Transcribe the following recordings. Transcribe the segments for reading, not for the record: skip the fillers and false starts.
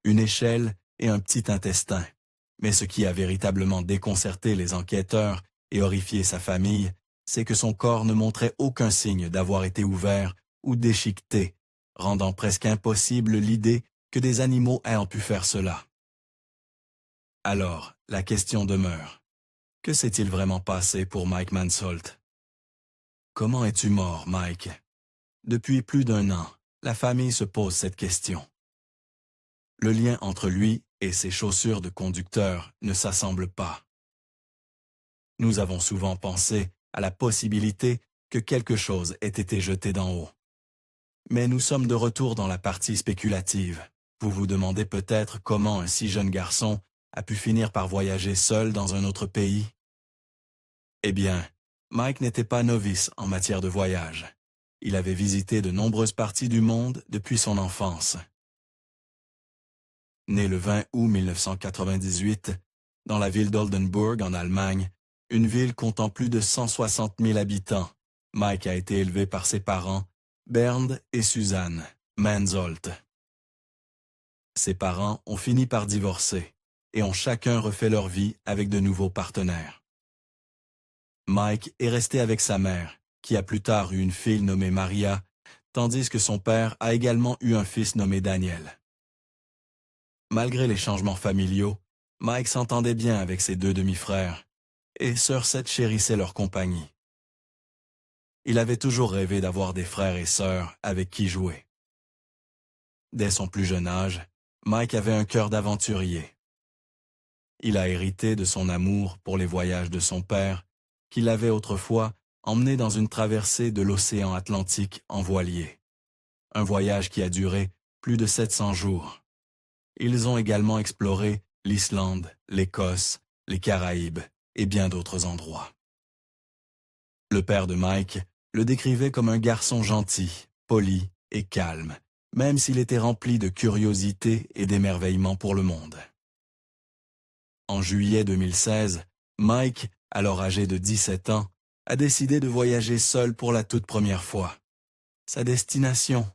une échelle et un petit intestin. Mais ce qui a véritablement déconcerté les enquêteurs et horrifié sa famille, c'est que son corps ne montrait aucun signe d'avoir été ouvert ou déchiqueté, rendant presque impossible l'idée que des animaux aient pu faire cela. Alors, la question demeure. Que s'est-il vraiment passé pour Mike Mansolt? Comment es-tu mort, Mike? Depuis plus d'1 an, la famille se pose cette question. Le lien entre lui et ses chaussures de conducteur ne s'assemble pas. Nous avons souvent pensé à la possibilité que quelque chose ait été jeté d'en haut. Mais nous sommes de retour dans la partie spéculative. Vous vous demandez peut-être comment un si jeune garçon a pu finir par voyager seul dans un autre pays? Eh bien, Mike n'était pas novice en matière de voyage. Il avait visité de nombreuses parties du monde depuis son enfance. Né le 20 août 1998, dans la ville d'Oldenburg en Allemagne, une ville comptant plus de 160 000 habitants, Mike a été élevé par ses parents, Bernd et Susanne Mansolt. Ses parents ont fini par divorcer et ont chacun refait leur vie avec de nouveaux partenaires. Mike est resté avec sa mère, qui a plus tard eu une fille nommée Maria, tandis que son père a également eu un fils nommé Daniel. Malgré les changements familiaux, Mike s'entendait bien avec ses 2 demi-frères, et Sœur Seth chérissait leur compagnie. Il avait toujours rêvé d'avoir des frères et sœurs avec qui jouer. Dès son plus jeune âge, Mike avait un cœur d'aventurier. Il a hérité de son amour pour les voyages de son père, qui l'avait autrefois emmené dans une traversée de l'océan Atlantique en voilier. Un voyage qui a duré plus de 700 jours. Ils ont également exploré l'Islande, l'Écosse, les Caraïbes et bien d'autres endroits. Le père de Mike le décrivait comme un garçon gentil, poli et calme, même s'il était rempli de curiosité et d'émerveillement pour le monde. En juillet 2016, Mike, alors âgé de 17 ans, a décidé de voyager seul pour la toute première fois. Sa destination,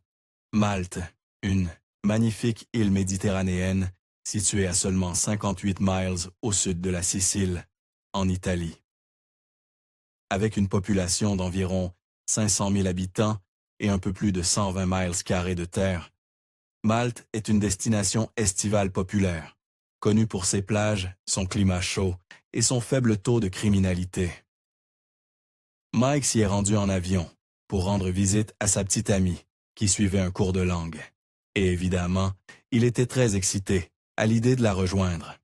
Malte, une magnifique île méditerranéenne située à seulement 58 miles au sud de la Sicile, en Italie. Avec une population d'environ 500 000 habitants et un peu plus de 120 miles carrés de terre, Malte est une destination estivale populaire, connue pour ses plages, son climat chaud et son faible taux de criminalité. Mike s'y est rendu en avion pour rendre visite à sa petite amie qui suivait un cours de langue. Et évidemment, il était très excité à l'idée de la rejoindre.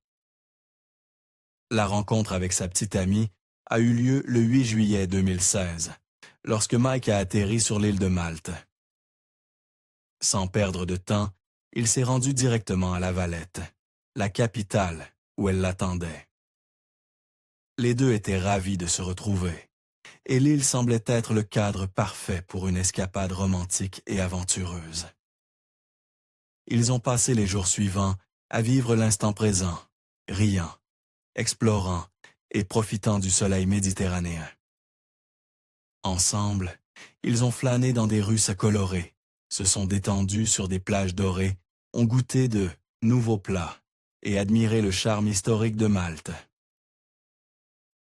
La rencontre avec sa petite amie a eu lieu le 8 juillet 2016, lorsque Mike a atterri sur l'île de Malte. Sans perdre de temps, il s'est rendu directement à La Valette, la capitale où elle l'attendait. Les deux étaient ravis de se retrouver, et l'île semblait être le cadre parfait pour une escapade romantique et aventureuse. Ils ont passé les jours suivants à vivre l'instant présent, riant, explorant et profitant du soleil méditerranéen. Ensemble, ils ont flâné dans des rues colorées, se sont détendus sur des plages dorées, ont goûté de nouveaux plats et admiré le charme historique de Malte.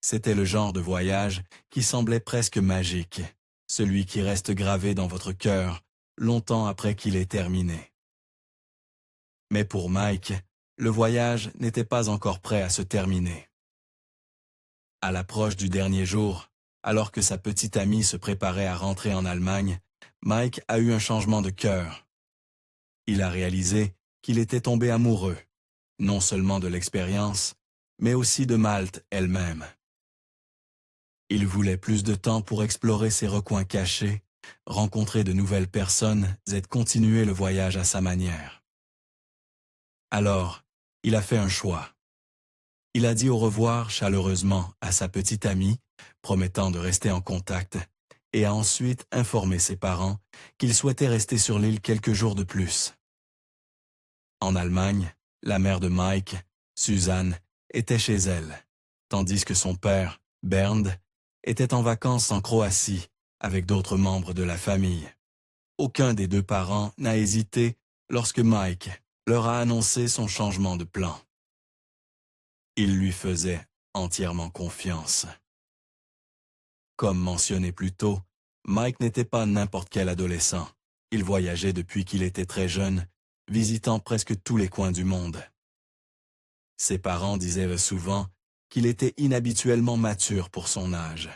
C'était le genre de voyage qui semblait presque magique, celui qui reste gravé dans votre cœur longtemps après qu'il est terminé. Mais pour Mike, le voyage n'était pas encore prêt à se terminer. À l'approche du dernier jour, alors que sa petite amie se préparait à rentrer en Allemagne, Mike a eu un changement de cœur. Il a réalisé qu'il était tombé amoureux, non seulement de l'expérience, mais aussi de Malte elle-même. Il voulait plus de temps pour explorer ses recoins cachés, rencontrer de nouvelles personnes et continuer le voyage à sa manière. Alors, il a fait un choix. Il a dit au revoir chaleureusement à sa petite amie, promettant de rester en contact, et a ensuite informé ses parents qu'il souhaitait rester sur l'île quelques jours de plus. En Allemagne, la mère de Mike, Susanne, était chez elle, tandis que son père, Bernd, était en vacances en Croatie avec d'autres membres de la famille. Aucun des deux parents n'a hésité lorsque Mike leur a annoncé son changement de plan. Il lui faisait entièrement confiance. Comme mentionné plus tôt, Mike n'était pas n'importe quel adolescent. Il voyageait depuis qu'il était très jeune, visitant presque tous les coins du monde. Ses parents disaient souvent qu'il était inhabituellement mature pour son âge.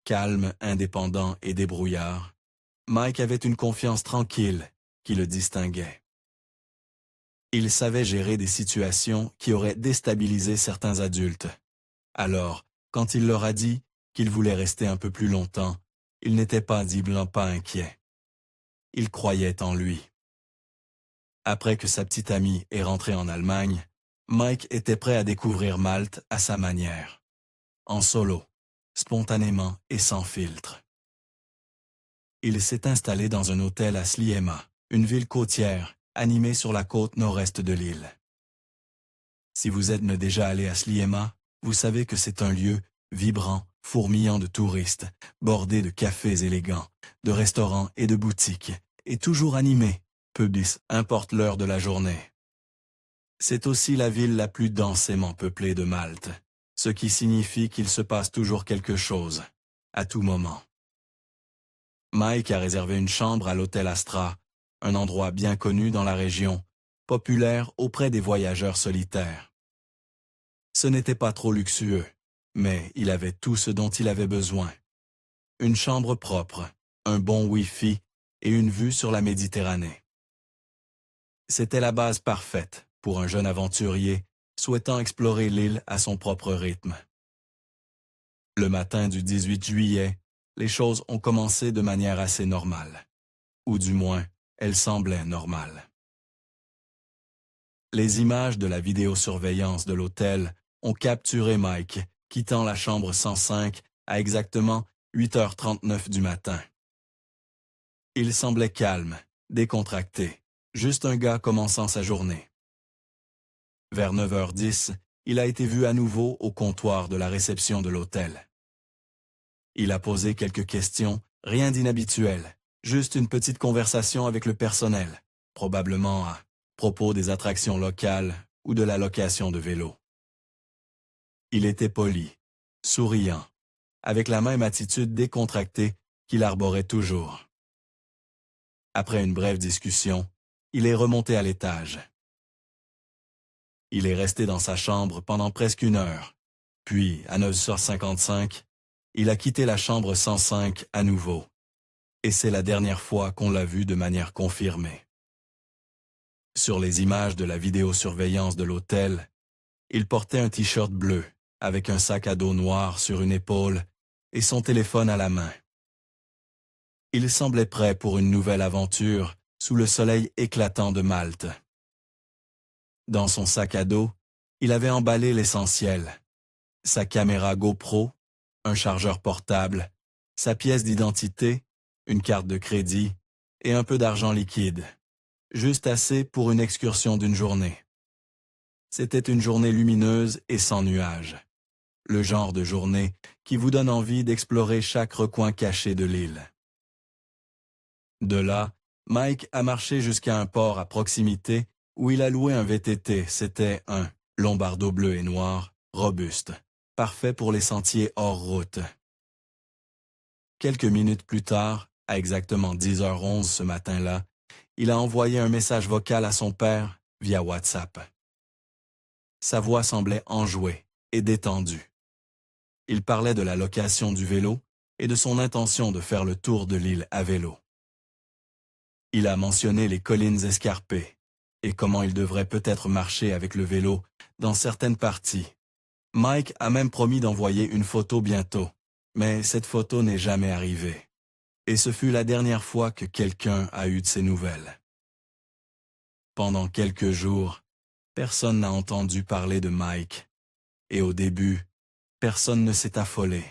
Calme, indépendant et débrouillard, Mike avait une confiance tranquille qui le distinguait. Il savait gérer des situations qui auraient déstabilisé certains adultes. Alors, quand il leur a dit qu'il voulait rester un peu plus longtemps, il n'était pas visiblement pas inquiet. Il croyait en lui. Après que sa petite amie est rentrée en Allemagne, Mike était prêt à découvrir Malte à sa manière. En solo, spontanément et sans filtre. Il s'est installé dans un hôtel à Sliema, une ville côtière, animée sur la côte nord-est de l'île. Si vous êtes déjà allé à Sliema, vous savez que c'est un lieu vibrant, fourmillant de touristes, bordé de cafés élégants, de restaurants et de boutiques, et toujours animé, peu importe l'heure de la journée. C'est aussi la ville la plus densément peuplée de Malte, ce qui signifie qu'il se passe toujours quelque chose, à tout moment. Mike a réservé une chambre à l'hôtel Astra, un endroit bien connu dans la région, populaire auprès des voyageurs solitaires. Ce n'était pas trop luxueux, mais il avait tout ce dont il avait besoin. Une chambre propre, un bon Wi-Fi et une vue sur la Méditerranée. C'était la base parfaite pour un jeune aventurier souhaitant explorer l'île à son propre rythme. Le matin du 18 juillet, les choses ont commencé de manière assez normale. Ou du moins, elles semblaient normales. Les images de la vidéosurveillance de l'hôtel ont capturé Mike quittant la chambre 105 à exactement 8h39 du matin. Il semblait calme, décontracté, juste un gars commençant sa journée. Vers 9h10, il a été vu à nouveau au comptoir de la réception de l'hôtel. Il a posé quelques questions, rien d'inhabituel, juste une petite conversation avec le personnel, probablement à propos des attractions locales ou de la location de vélos. Il était poli, souriant, avec la même attitude décontractée qu'il arborait toujours. Après une brève discussion, il est remonté à l'étage. Il est resté dans sa chambre pendant presque 1 heure, puis à 9h55, il a quitté la chambre 105 à nouveau, et c'est la dernière fois qu'on l'a vu de manière confirmée. Sur les images de la vidéosurveillance de l'hôtel, il portait un t-shirt bleu, avec un sac à dos noir sur une épaule et son téléphone à la main. Il semblait prêt pour une nouvelle aventure sous le soleil éclatant de Malte. Dans son sac à dos, il avait emballé l'essentiel. Sa caméra GoPro, un chargeur portable, sa pièce d'identité, une carte de crédit et un peu d'argent liquide. Juste assez pour une excursion d'une journée. C'était une journée lumineuse et sans nuages. Le genre de journée qui vous donne envie d'explorer chaque recoin caché de l'île. De là, Mike a marché jusqu'à un port à proximité où il a loué un VTT. C'était un Lombardo bleu et noir, robuste, parfait pour les sentiers hors route. Quelques minutes plus tard, à exactement 10h11 ce matin-là, il a envoyé un message vocal à son père via WhatsApp. Sa voix semblait enjouée et détendue. Il parlait de la location du vélo et de son intention de faire le tour de l'île à vélo. Il a mentionné les collines escarpées et comment il devrait peut-être marcher avec le vélo dans certaines parties. Mike a même promis d'envoyer une photo bientôt, mais cette photo n'est jamais arrivée. Et ce fut la dernière fois que quelqu'un a eu de ses nouvelles. Pendant quelques jours, personne n'a entendu parler de Mike. Et au début, personne ne s'est affolé.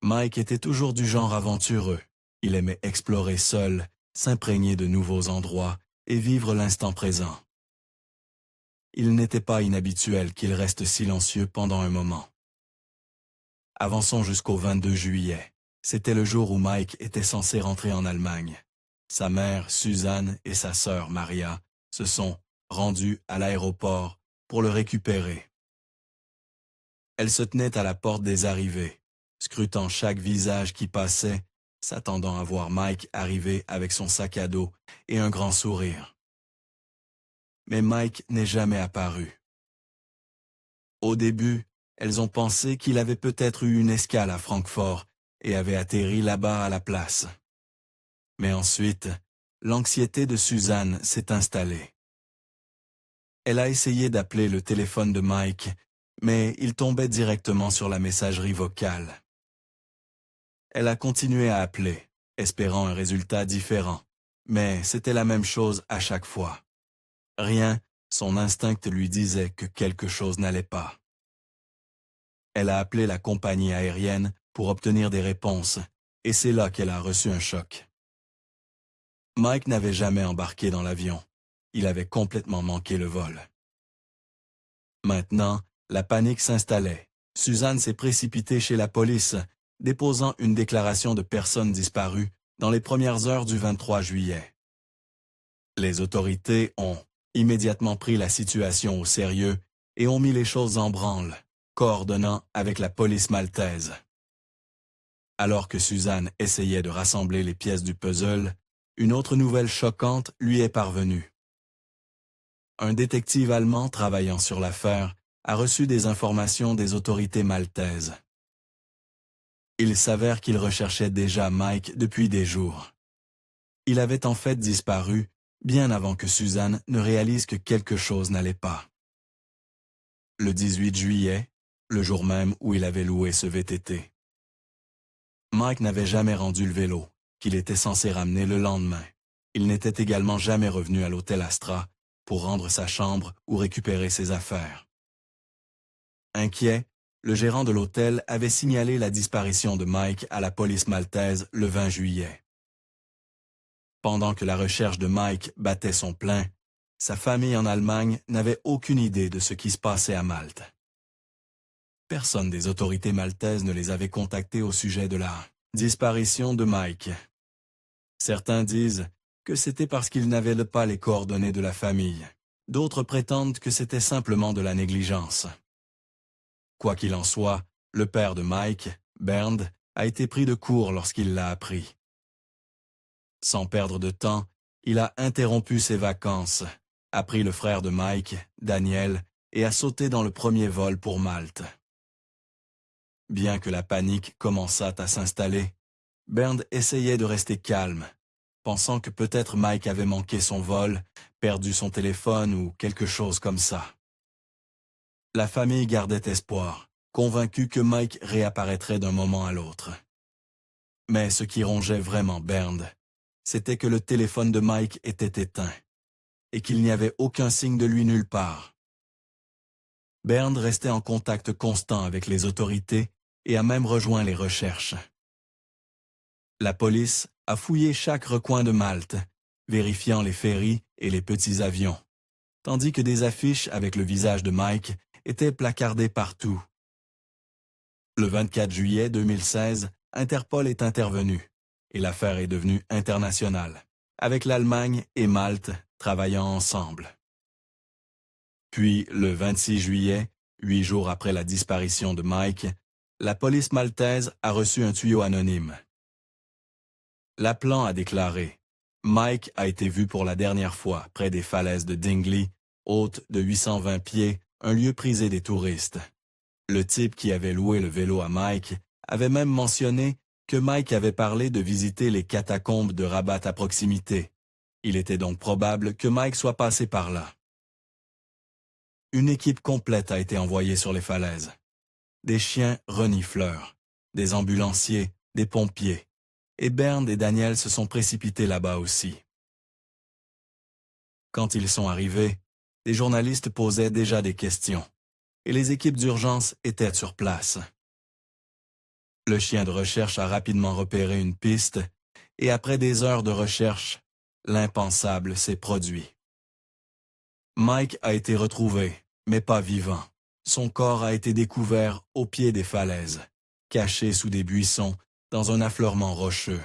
Mike était toujours du genre aventureux. Il aimait explorer seul, s'imprégner de nouveaux endroits et vivre l'instant présent. Il n'était pas inhabituel qu'il reste silencieux pendant un moment. Avançons jusqu'au 22 juillet. C'était le jour où Mike était censé rentrer en Allemagne. sa mère Suzanne et sa sœur Maria se sont rendues à l'aéroport pour le récupérer. Elles se tenaient à la porte des arrivées, scrutant chaque visage qui passait, s'attendant à voir Mike arriver avec son sac à dos et un grand sourire. Mais Mike n'est jamais apparu. Au début, elles ont pensé qu'il avait peut-être eu une escale à Francfort et avait atterri là-bas à la place. Mais ensuite, l'anxiété de Suzanne s'est installée. Elle a essayé d'appeler le téléphone de Mike, mais il tombait directement sur la messagerie vocale. Elle a continué à appeler, espérant un résultat différent, mais c'était la même chose à chaque fois. Rien, son instinct lui disait que quelque chose n'allait pas. Elle a appelé la compagnie aérienne pour obtenir des réponses, et c'est là qu'elle a reçu un choc. Mike n'avait jamais embarqué dans l'avion. Il avait complètement manqué le vol. Maintenant, la panique s'installait. Suzanne s'est précipitée chez la police, déposant une déclaration de personne disparue dans les premières heures du 23 juillet. Les autorités ont immédiatement pris la situation au sérieux et ont mis les choses en branle, coordonnant avec la police maltaise. Alors que Suzanne essayait de rassembler les pièces du puzzle, une autre nouvelle choquante lui est parvenue. Un détective allemand travaillant sur l'affaire a reçu des informations des autorités maltaises. Il s'avère qu'il recherchait déjà Mike depuis des jours. Il avait en fait disparu bien avant que Suzanne ne réalise que quelque chose n'allait pas. Le 18 juillet, le jour même où il avait loué ce VTT. Mike n'avait jamais rendu le vélo, qu'il était censé ramener le lendemain. Il n'était également jamais revenu à l'hôtel Astra pour rendre sa chambre ou récupérer ses affaires. Inquiet, le gérant de l'hôtel avait signalé la disparition de Mike à la police maltaise le 20 juillet. Pendant que la recherche de Mike battait son plein, sa famille en Allemagne n'avait aucune idée de ce qui se passait à Malte. Personne des autorités maltaises ne les avait contactés au sujet de la disparition de Mike. Certains disent que c'était parce qu'ils n'avaient pas les coordonnées de la famille. D'autres prétendent que c'était simplement de la négligence. Quoi qu'il en soit, le père de Mike, Bernd, a été pris de court lorsqu'il l'a appris. Sans perdre de temps, il a interrompu ses vacances, a pris le frère de Mike, Daniel, et a sauté dans le premier vol pour Malte. Bien que la panique commençât à s'installer, Bernd essayait de rester calme, pensant que peut-être Mike avait manqué son vol, perdu son téléphone ou quelque chose comme ça. La famille gardait espoir, convaincue que Mike réapparaîtrait d'un moment à l'autre. Mais ce qui rongeait vraiment Bernd, c'était que le téléphone de Mike était éteint, et qu'il n'y avait aucun signe de lui nulle part. Bernd restait en contact constant avec les autorités et a même rejoint les recherches. La police a fouillé chaque recoin de Malte, vérifiant les ferries et les petits avions, tandis que des affiches avec le visage de Mike étaient placardées partout. Le 24 juillet 2016, Interpol est intervenu, et l'affaire est devenue internationale, avec l'Allemagne et Malte travaillant ensemble. Puis, le 26 juillet, 8 jours après la disparition de Mike, la police maltaise a reçu un tuyau anonyme. L'appelant a déclaré « Mike a été vu pour la dernière fois près des falaises de Dingley, haute de 820 pieds, un lieu prisé des touristes. Le type qui avait loué le vélo à Mike avait même mentionné que Mike avait parlé de visiter les catacombes de Rabat à proximité. Il était donc probable que Mike soit passé par là. » Une équipe complète a été envoyée sur les falaises. Des chiens renifleurs, des ambulanciers, des pompiers. Et Bernd et Daniel se sont précipités là-bas aussi. Quand ils sont arrivés, des journalistes posaient déjà des questions, et les équipes d'urgence étaient sur place. Le chien de recherche a rapidement repéré une piste, et après des heures de recherche, l'impensable s'est produit. Mike a été retrouvé, mais pas vivant. Son corps a été découvert au pied des falaises, caché sous des buissons, dans un affleurement rocheux.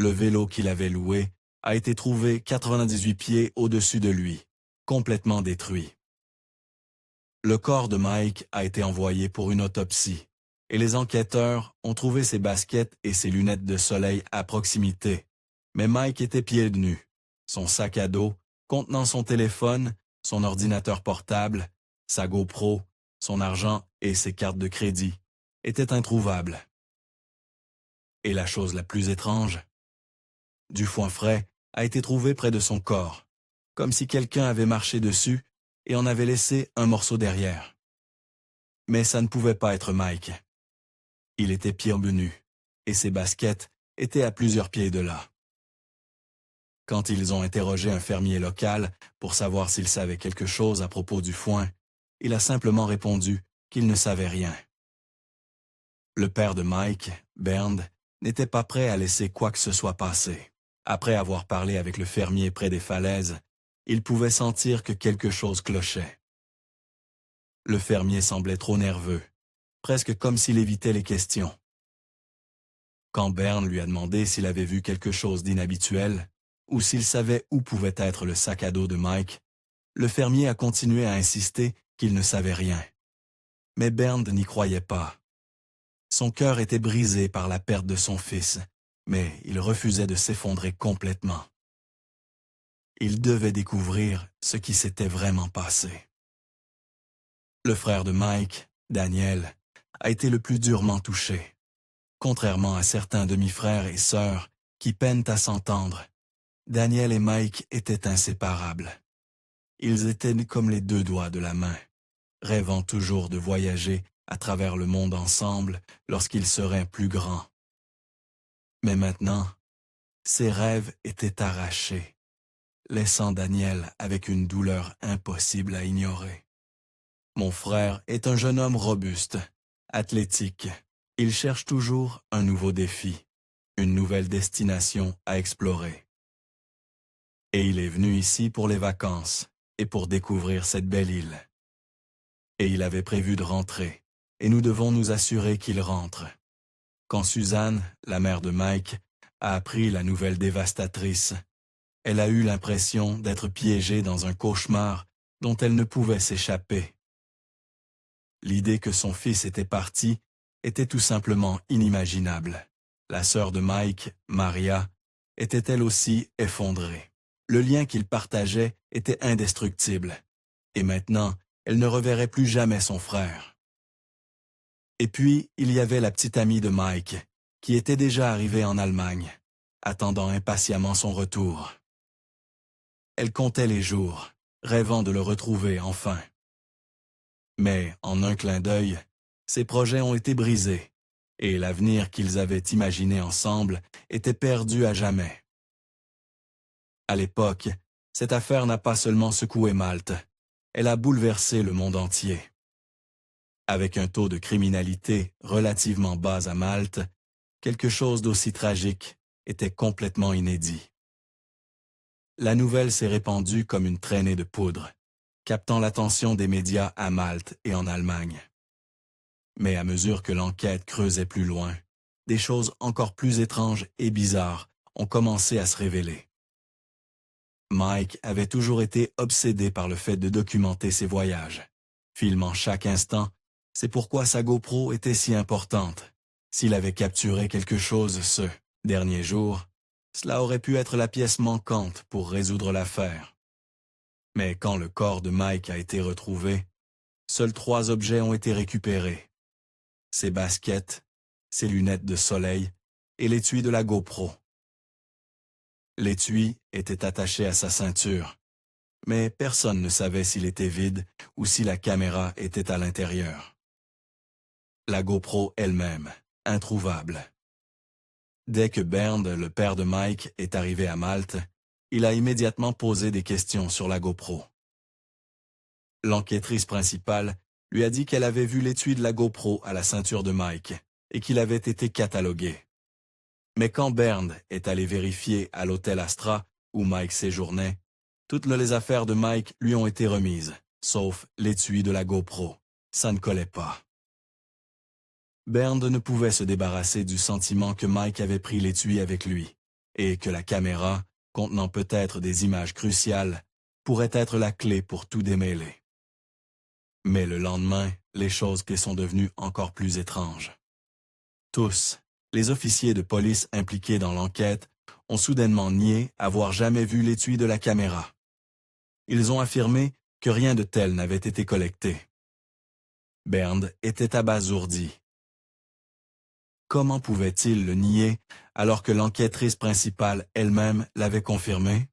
Le vélo qu'il avait loué a été trouvé 98 pieds au-dessus de lui, complètement détruit. Le corps de Mike a été envoyé pour une autopsie, et les enquêteurs ont trouvé ses baskets et ses lunettes de soleil à proximité. Mais Mike était pieds nus. Son sac à dos, contenant son téléphone, son ordinateur portable, sa GoPro, son argent et ses cartes de crédit, étaient introuvables. Et la chose la plus étrange, du foin frais a été trouvé près de son corps, comme si quelqu'un avait marché dessus et en avait laissé un morceau derrière. Mais ça ne pouvait pas être Mike. Il était pieds nus, et ses baskets étaient à plusieurs pieds de là. Quand ils ont interrogé un fermier local pour savoir s'il savait quelque chose à propos du foin, il a simplement répondu qu'il ne savait rien. Le père de Mike, Bernd, n'était pas prêt à laisser quoi que ce soit passer. Après avoir parlé avec le fermier près des falaises, il pouvait sentir que quelque chose clochait. Le fermier semblait trop nerveux, presque comme s'il évitait les questions. Quand Bernd lui a demandé s'il avait vu quelque chose d'inhabituel, ou s'il savait où pouvait être le sac à dos de Mike, le fermier a continué à insister qu'il ne savait rien. Mais Bernd n'y croyait pas. Son cœur était brisé par la perte de son fils, mais il refusait de s'effondrer complètement. Il devait découvrir ce qui s'était vraiment passé. Le frère de Mike, Daniel, a été le plus durement touché. Contrairement à certains demi-frères et sœurs qui peinent à s'entendre, Daniel et Mike étaient inséparables. Ils étaient comme les deux doigts de la main, rêvant toujours de voyager à travers le monde ensemble lorsqu'ils seraient plus grands. Mais maintenant, ces rêves étaient arrachés, laissant Daniel avec une douleur impossible à ignorer. Mon frère est un jeune homme robuste, athlétique. Il cherche toujours un nouveau défi, une nouvelle destination à explorer. Et il est venu ici pour les vacances et pour découvrir cette belle île. Et il avait prévu de rentrer, et nous devons nous assurer qu'il rentre. Quand Suzanne, la mère de Mike, a appris la nouvelle dévastatrice, elle a eu l'impression d'être piégée dans un cauchemar dont elle ne pouvait s'échapper. L'idée que son fils était parti était tout simplement inimaginable. La sœur de Mike, Maria, était elle aussi effondrée. Le lien qu'ils partageaient était indestructible, et maintenant, elle ne reverrait plus jamais son frère. Et puis, il y avait la petite amie de Mike, qui était déjà arrivée en Allemagne, attendant impatiemment son retour. Elle comptait les jours, rêvant de le retrouver enfin. Mais, en un clin d'œil, ses projets ont été brisés, et l'avenir qu'ils avaient imaginé ensemble était perdu à jamais. À l'époque, cette affaire n'a pas seulement secoué Malte, elle a bouleversé le monde entier. Avec un taux de criminalité relativement bas à Malte, quelque chose d'aussi tragique était complètement inédit. La nouvelle s'est répandue comme une traînée de poudre, captant l'attention des médias à Malte et en Allemagne. Mais à mesure que l'enquête creusait plus loin, des choses encore plus étranges et bizarres ont commencé à se révéler. Mike avait toujours été obsédé par le fait de documenter ses voyages. Filmant chaque instant, c'est pourquoi sa GoPro était si importante. S'il avait capturé quelque chose ce dernier jour, cela aurait pu être la pièce manquante pour résoudre l'affaire. Mais quand le corps de Mike a été retrouvé, seuls 3 objets ont été récupérés. Ses baskets, ses lunettes de soleil et l'étui de la GoPro. L'étui était attaché à sa ceinture, mais personne ne savait s'il était vide ou si la caméra était à l'intérieur. La GoPro elle-même, introuvable. Dès que Bernd, le père de Mike, est arrivé à Malte, il a immédiatement posé des questions sur la GoPro. L'enquêtrice principale lui a dit qu'elle avait vu l'étui de la GoPro à la ceinture de Mike et qu'il avait été catalogué. Mais quand Bernd est allé vérifier à l'hôtel Astra, où Mike séjournait, toutes les affaires de Mike lui ont été remises, sauf l'étui de la GoPro. Ça ne collait pas. Bernd ne pouvait se débarrasser du sentiment que Mike avait pris l'étui avec lui, et que la caméra, contenant peut-être des images cruciales, pourrait être la clé pour tout démêler. Mais le lendemain, les choses sont devenues encore plus étranges. Tous, les officiers de police impliqués dans l'enquête, ont soudainement nié avoir jamais vu l'étui de la caméra. Ils ont affirmé que rien de tel n'avait été collecté. Bernd était abasourdi. Comment pouvait-il le nier alors que l'enquêtrice principale elle-même l'avait confirmé?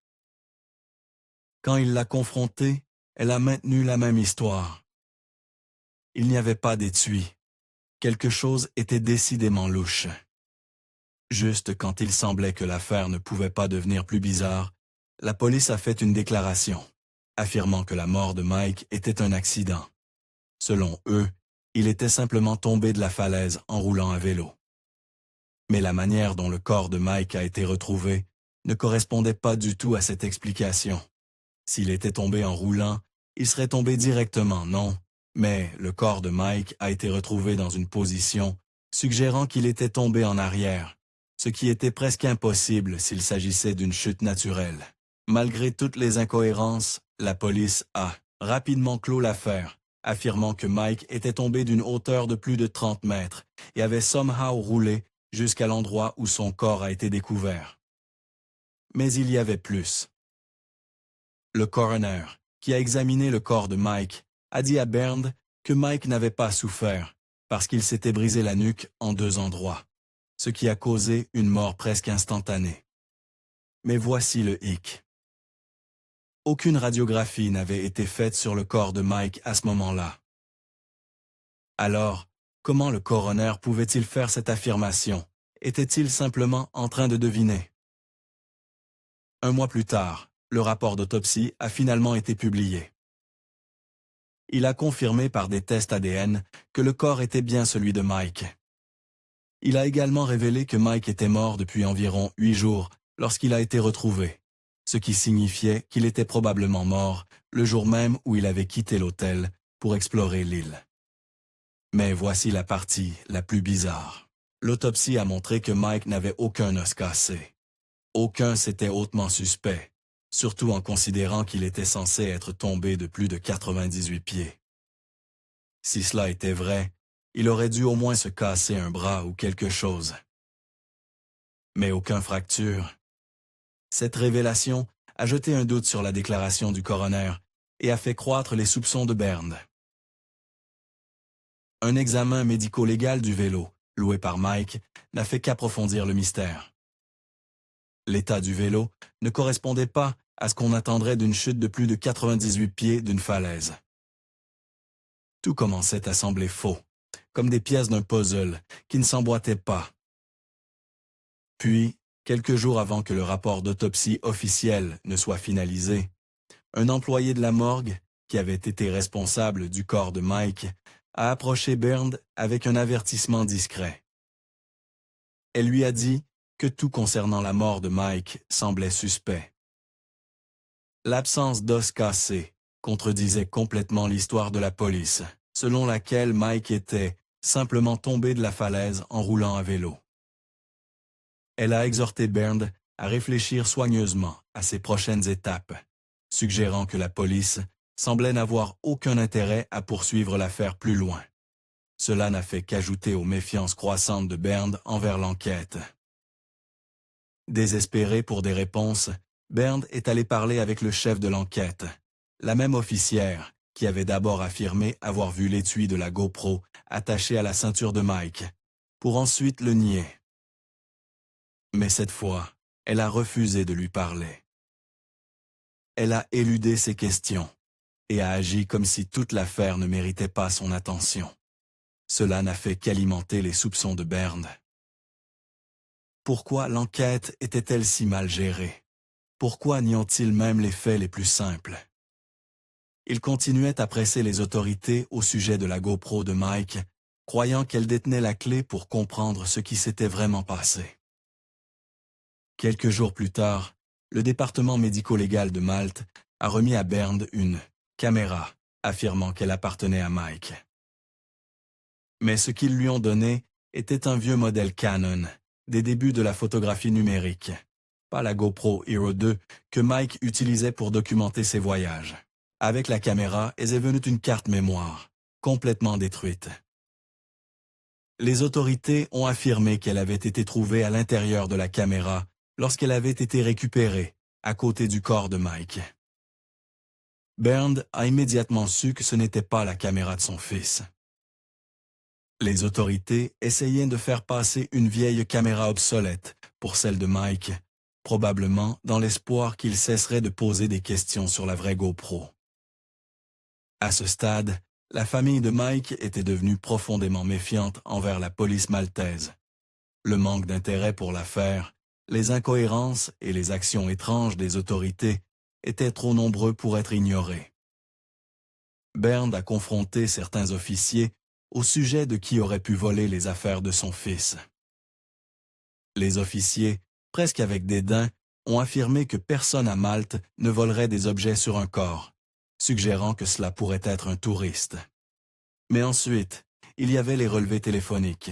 Quand il l'a confrontée, elle a maintenu la même histoire. Il n'y avait pas d'étui. Quelque chose était décidément louche. Juste quand il semblait que l'affaire ne pouvait pas devenir plus bizarre, la police a fait une déclaration, affirmant que la mort de Mike était un accident. Selon eux, il était simplement tombé de la falaise en roulant à vélo. Mais la manière dont le corps de Mike a été retrouvé ne correspondait pas du tout à cette explication. S'il était tombé en roulant, il serait tombé directement, non, mais le corps de Mike a été retrouvé dans une position suggérant qu'il était tombé en arrière, ce qui était presque impossible s'il s'agissait d'une chute naturelle. Malgré toutes les incohérences, la police a rapidement clos l'affaire, affirmant que Mike était tombé d'une hauteur de plus de 30 mètres et avait somehow roulé jusqu'à l'endroit où son corps a été découvert. Mais il y avait plus. Le coroner, qui a examiné le corps de Mike, a dit à Bernd que Mike n'avait pas souffert parce qu'il s'était brisé la nuque en 2 endroits, ce qui a causé une mort presque instantanée. Mais voici le hic. Aucune radiographie n'avait été faite sur le corps de Mike à ce moment-là. Alors, comment le coroner pouvait-il faire cette affirmation? Était-il simplement en train de deviner? 1 mois plus tard, le rapport d'autopsie a finalement été publié. Il a confirmé par des tests ADN que le corps était bien celui de Mike. Il a également révélé que Mike était mort depuis environ 8 jours lorsqu'il a été retrouvé, ce qui signifiait qu'il était probablement mort le jour même où il avait quitté l'hôtel pour explorer l'île. Mais voici la partie la plus bizarre. L'autopsie a montré que Mike n'avait aucun os cassé. Aucun c'était hautement suspect, surtout en considérant qu'il était censé être tombé de plus de 98 pieds. Si cela était vrai, il aurait dû au moins se casser un bras ou quelque chose. Mais aucun fracture. Cette révélation a jeté un doute sur la déclaration du coroner et a fait croître les soupçons de Bernd. Un examen médico-légal du vélo, loué par Mike, n'a fait qu'approfondir le mystère. L'état du vélo ne correspondait pas à ce qu'on attendrait d'une chute de plus de 98 pieds d'une falaise. Tout commençait à sembler faux, comme des pièces d'un puzzle qui ne s'emboîtaient pas. Puis, quelques jours avant que le rapport d'autopsie officiel ne soit finalisé, un employé de la morgue, qui avait été responsable du corps de Mike, a approché Bernd avec un avertissement discret. Elle lui a dit que tout concernant la mort de Mike semblait suspect. L'absence d'os cassés contredisait complètement l'histoire de la police, selon laquelle Mike était simplement tombé de la falaise en roulant à vélo. Elle a exhorté Bernd à réfléchir soigneusement à ses prochaines étapes, suggérant que la police semblait n'avoir aucun intérêt à poursuivre l'affaire plus loin. Cela n'a fait qu'ajouter aux méfiances croissantes de Bernd envers l'enquête. Désespéré pour des réponses, Bernd est allé parler avec le chef de l'enquête, la même officière qui avait d'abord affirmé avoir vu l'étui de la GoPro attaché à la ceinture de Mike, pour ensuite le nier. Mais cette fois, elle a refusé de lui parler. Elle a éludé ses questions et a agi comme si toute l'affaire ne méritait pas son attention. Cela n'a fait qu'alimenter les soupçons de Bernd. Pourquoi l'enquête était-elle si mal gérée? Pourquoi niant-il même les faits les plus simples? Il continuait à presser les autorités au sujet de la GoPro de Mike, croyant qu'elle détenait la clé pour comprendre ce qui s'était vraiment passé. Quelques jours plus tard, le département médico-légal de Malte a remis à Bernd une caméra, affirmant qu'elle appartenait à Mike. Mais ce qu'ils lui ont donné était un vieux modèle Canon, des débuts de la photographie numérique, pas la GoPro Hero 2 que Mike utilisait pour documenter ses voyages. Avec la caméra est venue une carte mémoire, complètement détruite. Les autorités ont affirmé qu'elle avait été trouvée à l'intérieur de la caméra lorsqu'elle avait été récupérée, à côté du corps de Mike. Bernd a immédiatement su que ce n'était pas la caméra de son fils. Les autorités essayaient de faire passer une vieille caméra obsolète pour celle de Mike, probablement dans l'espoir qu'il cesserait de poser des questions sur la vraie GoPro. À ce stade, la famille de Mike était devenue profondément méfiante envers la police maltaise. Le manque d'intérêt pour l'affaire, les incohérences et les actions étranges des autorités étaient trop nombreux pour être ignorés. Bernd a confronté certains officiers au sujet de qui aurait pu voler les affaires de son fils. Les officiers, presque avec dédain, ont affirmé que personne à Malte ne volerait des objets sur un corps, suggérant que cela pourrait être un touriste. Mais ensuite, il y avait les relevés téléphoniques.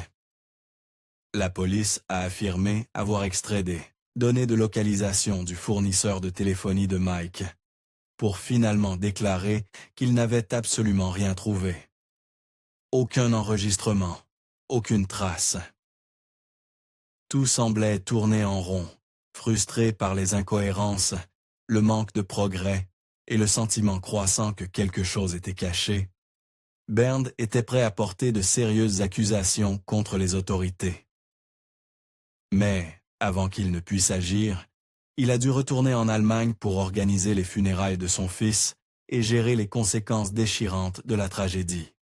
La police a affirmé avoir extrait des données de localisation du fournisseur de téléphonie de Mike, pour finalement déclarer qu'il n'avait absolument rien trouvé. Aucun enregistrement, aucune trace. Tout semblait tourner en rond, frustré par les incohérences, le manque de progrès et le sentiment croissant que quelque chose était caché. Bernd était prêt à porter de sérieuses accusations contre les autorités. Mais, avant qu'il ne puisse agir, il a dû retourner en Allemagne pour organiser les funérailles de son fils et gérer les conséquences déchirantes de la tragédie.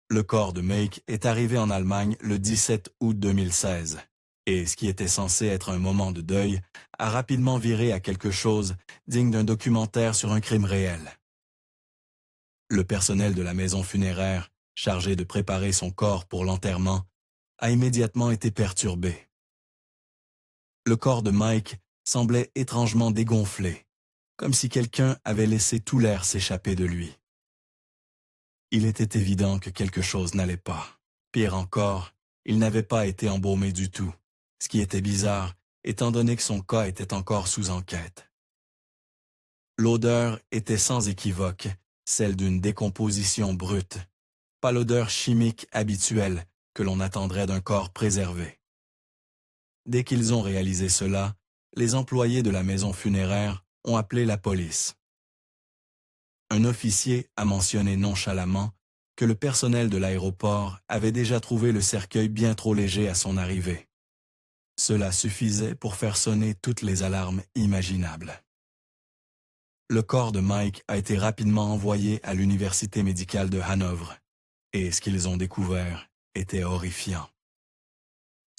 Le corps de Mike est arrivé en Allemagne le 17 août 2016, et ce qui était censé être un moment de deuil a rapidement viré à quelque chose digne d'un documentaire sur un crime réel. Le personnel de la maison funéraire, chargé de préparer son corps pour l'enterrement, a immédiatement été perturbé. Le corps de Mike semblait étrangement dégonflé, comme si quelqu'un avait laissé tout l'air s'échapper de lui. Il était évident que quelque chose n'allait pas. Pire encore, il n'avait pas été embaumé du tout, ce qui était bizarre, étant donné que son cas était encore sous enquête. L'odeur était sans équivoque, celle d'une décomposition brute, pas l'odeur chimique habituelle que l'on attendrait d'un corps préservé. Dès qu'ils ont réalisé cela, les employés de la maison funéraire ont appelé la police. Un officier a mentionné nonchalamment que le personnel de l'aéroport avait déjà trouvé le cercueil bien trop léger à son arrivée. Cela suffisait pour faire sonner toutes les alarmes imaginables. Le corps de Mike a été rapidement envoyé à l'université médicale de Hanovre, et ce qu'ils ont découvert était horrifiant.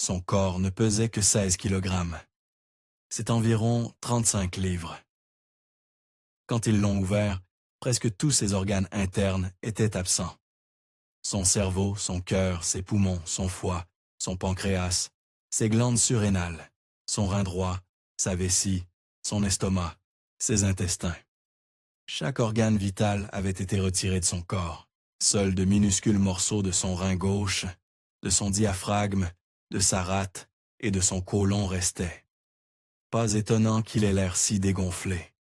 Son corps ne pesait que 16 kilogrammes. C'est environ 35 livres. Quand ils l'ont ouvert, presque tous ses organes internes étaient absents. Son cerveau, son cœur, ses poumons, son foie, son pancréas, ses glandes surrénales, son rein droit, sa vessie, son estomac, ses intestins. Chaque organe vital avait été retiré de son corps. Seuls de minuscules morceaux de son rein gauche, de son diaphragme, de sa rate et de son côlon restaient. Pas étonnant qu'il ait l'air si dégonflé.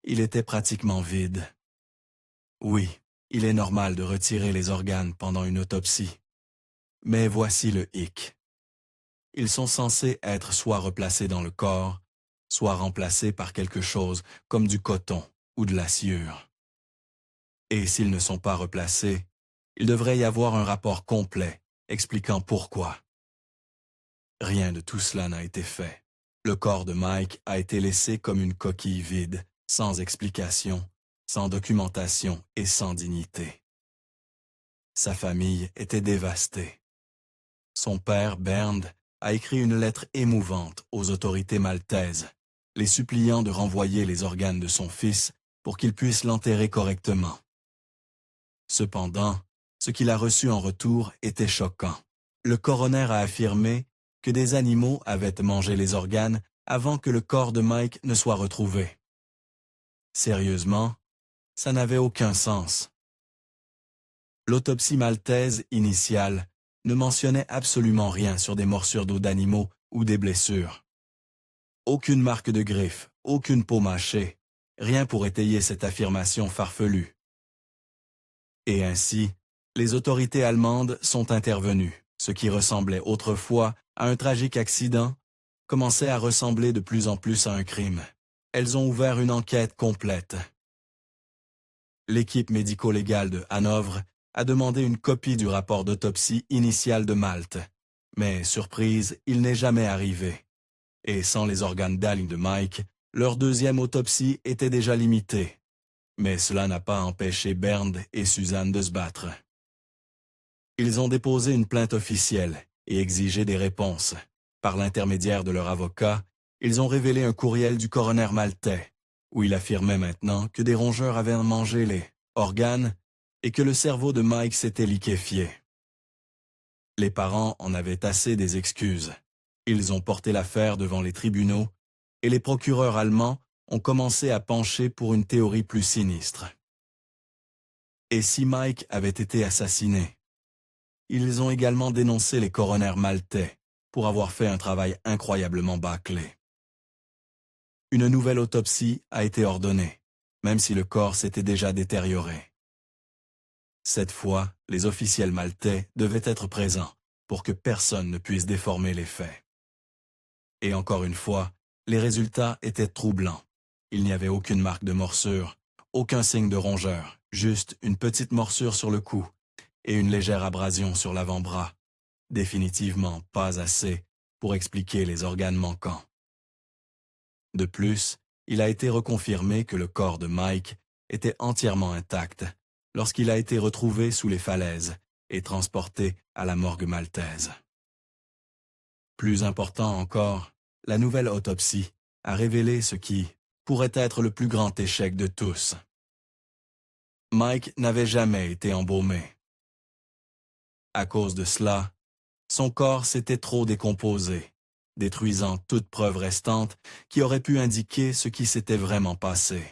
Il était pratiquement vide. Oui, il est normal de retirer les organes pendant une autopsie. Mais voici le hic. Ils sont censés être soit replacés dans le corps, soit remplacés par quelque chose comme du coton ou de la sciure. Et s'ils ne sont pas replacés, il devrait y avoir un rapport complet expliquant pourquoi. Rien de tout cela n'a été fait. Le corps de Mike a été laissé comme une coquille vide, sans explication, sans documentation et sans dignité. Sa famille était dévastée. Son père, Bernd, a écrit une lettre émouvante aux autorités maltaises, les suppliant de renvoyer les organes de son fils pour qu'il puisse l'enterrer correctement. Cependant, ce qu'il a reçu en retour était choquant. Le coroner a affirmé que des animaux avaient mangé les organes avant que le corps de Mike ne soit retrouvé. Sérieusement, ça n'avait aucun sens. L'autopsie maltaise initiale ne mentionnait absolument rien sur des morsures d'os d'animaux ou des blessures. Aucune marque de griffe, aucune peau mâchée, rien pour étayer cette affirmation farfelue. Et ainsi, les autorités allemandes sont intervenues. Ce qui ressemblait autrefois à un tragique accident commençait à ressembler de plus en plus à un crime. Elles ont ouvert une enquête complète. L'équipe médico-légale de Hanovre a demandé une copie du rapport d'autopsie initial de Malte. Mais, surprise, il n'est jamais arrivé. Et sans les organes d'Ali de Mike, leur deuxième autopsie était déjà limitée. Mais cela n'a pas empêché Bernd et Suzanne de se battre. Ils ont déposé une plainte officielle et exigé des réponses. Par l'intermédiaire de leur avocat, ils ont révélé un courriel du coroner maltais, où il affirmait maintenant que des rongeurs avaient mangé les organes et que le cerveau de Mike s'était liquéfié. Les parents en avaient assez des excuses. Ils ont porté l'affaire devant les tribunaux et les procureurs allemands ont commencé à pencher pour une théorie plus sinistre. Et si Mike avait été assassiné? Ils ont également dénoncé les coroners maltais pour avoir fait un travail incroyablement bâclé. Une nouvelle autopsie a été ordonnée, même si le corps s'était déjà détérioré. Cette fois, les officiels maltais devaient être présents pour que personne ne puisse déformer les faits. Et encore une fois, les résultats étaient troublants. Il n'y avait aucune marque de morsure, aucun signe de rongeur, juste une petite morsure sur le cou et une légère abrasion sur l'avant-bras. Définitivement pas assez pour expliquer les organes manquants. De plus, il a été reconfirmé que le corps de Mike était entièrement intact lorsqu'il a été retrouvé sous les falaises et transporté à la morgue maltaise. Plus important encore, la nouvelle autopsie a révélé ce qui pourrait être le plus grand échec de tous. Mike n'avait jamais été embaumé. À cause de cela, son corps s'était trop décomposé, détruisant toute preuve restante qui aurait pu indiquer ce qui s'était vraiment passé.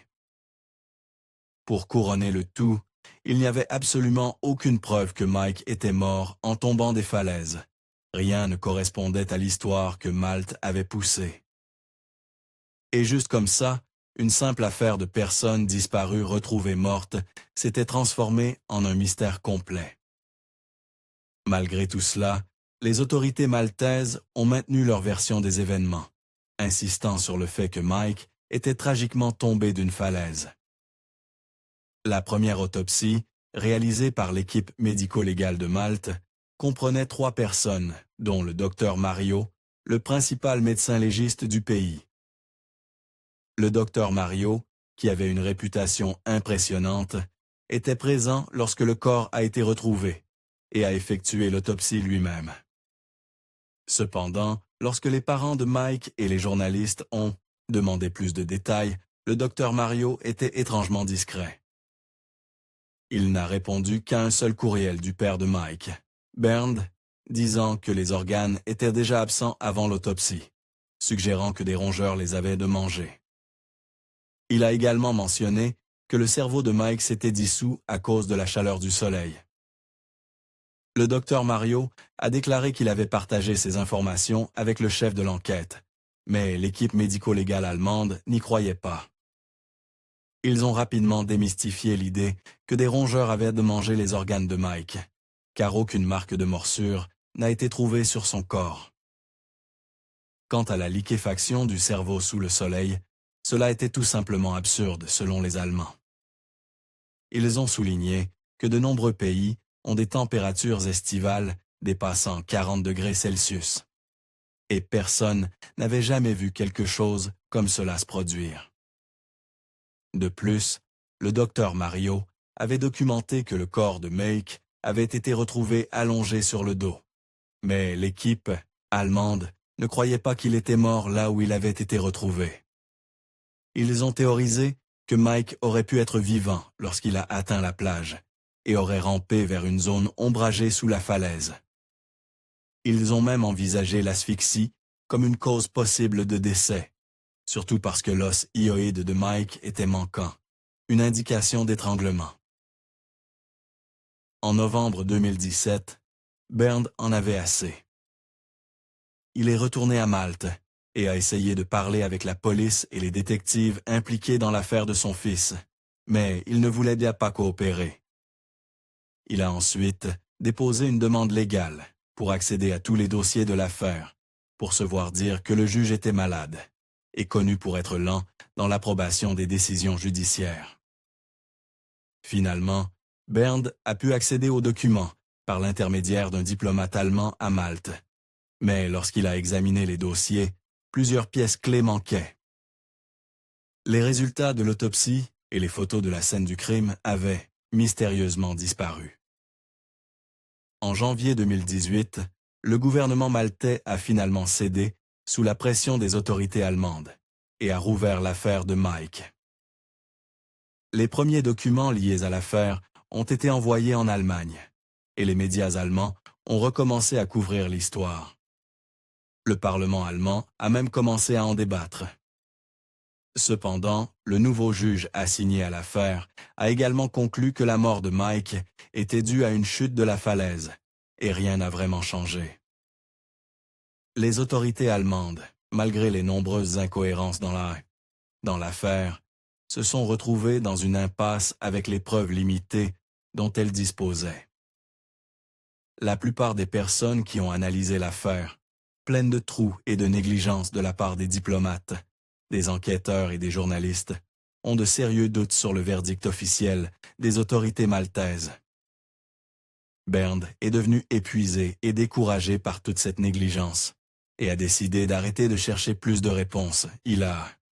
Pour couronner le tout, il n'y avait absolument aucune preuve que Mike était mort en tombant des falaises. Rien ne correspondait à l'histoire que Malte avait poussée. Et juste comme ça, une simple affaire de personnes disparues retrouvées mortes s'était transformée en un mystère complet. Malgré tout cela, les autorités maltaises ont maintenu leur version des événements, insistant sur le fait que Mike était tragiquement tombé d'une falaise. La première autopsie, réalisée par l'équipe médico-légale de Malte, comprenait 3 personnes, dont le docteur Mario, le principal médecin légiste du pays. Le docteur Mario, qui avait une réputation impressionnante, était présent lorsque le corps a été retrouvé et a effectué l'autopsie lui-même. Cependant, lorsque les parents de Mike et les journalistes ont demandé plus de détails, le docteur Mario était étrangement discret. Il n'a répondu qu'à un seul courriel du père de Mike, Bernd, disant que les organes étaient déjà absents avant l'autopsie, suggérant que des rongeurs les avaient mangés. Il a également mentionné que le cerveau de Mike s'était dissous à cause de la chaleur du soleil. Le docteur Mario a déclaré qu'il avait partagé ces informations avec le chef de l'enquête, mais l'équipe médico-légale allemande n'y croyait pas. Ils ont rapidement démystifié l'idée que des rongeurs avaient mangé les organes de Mike, car aucune marque de morsure n'a été trouvée sur son corps. Quant à la liquéfaction du cerveau sous le soleil, cela était tout simplement absurde selon les Allemands. Ils ont souligné que de nombreux pays ont des températures estivales dépassant 40 degrés Celsius. Et personne n'avait jamais vu quelque chose comme cela se produire. De plus, le docteur Mario avait documenté que le corps de Mike avait été retrouvé allongé sur le dos. Mais l'équipe allemande ne croyait pas qu'il était mort là où il avait été retrouvé. Ils ont théorisé que Mike aurait pu être vivant lorsqu'il a atteint la plage et aurait rampé vers une zone ombragée sous la falaise. Ils ont même envisagé l'asphyxie comme une cause possible de décès, surtout parce que l'os hyoïde de Mike était manquant, une indication d'étranglement. En novembre 2017, Bernd en avait assez. Il est retourné à Malte et a essayé de parler avec la police et les détectives impliqués dans l'affaire de son fils, mais il ne voulait bien pas coopérer. Il a ensuite déposé une demande légale pour accéder à tous les dossiers de l'affaire, pour se voir dire que le juge était malade et connu pour être lent dans l'approbation des décisions judiciaires. Finalement, Bernd a pu accéder aux documents par l'intermédiaire d'un diplomate allemand à Malte. Mais lorsqu'il a examiné les dossiers, plusieurs pièces clés manquaient. Les résultats de l'autopsie et les photos de la scène du crime avaient mystérieusement disparu. En janvier 2018, le gouvernement maltais a finalement cédé sous la pression des autorités allemandes et a rouvert l'affaire de Mike. Les premiers documents liés à l'affaire ont été envoyés en Allemagne et les médias allemands ont recommencé à couvrir l'histoire. Le Parlement allemand a même commencé à en débattre. Cependant, le nouveau juge assigné à l'affaire a également conclu que la mort de Mike était due à une chute de la falaise, et rien n'a vraiment changé. Les autorités allemandes, malgré les nombreuses incohérences dans l'affaire, se sont retrouvées dans une impasse avec les preuves limitées dont elles disposaient. La plupart des personnes qui ont analysé l'affaire, pleine de trous et de négligence de la part des diplomates, des enquêteurs et des journalistes, ont de sérieux doutes sur le verdict officiel des autorités maltaises. Bernd est devenu épuisé et découragé par toute cette négligence et a décidé d'arrêter de chercher plus de réponses. Il a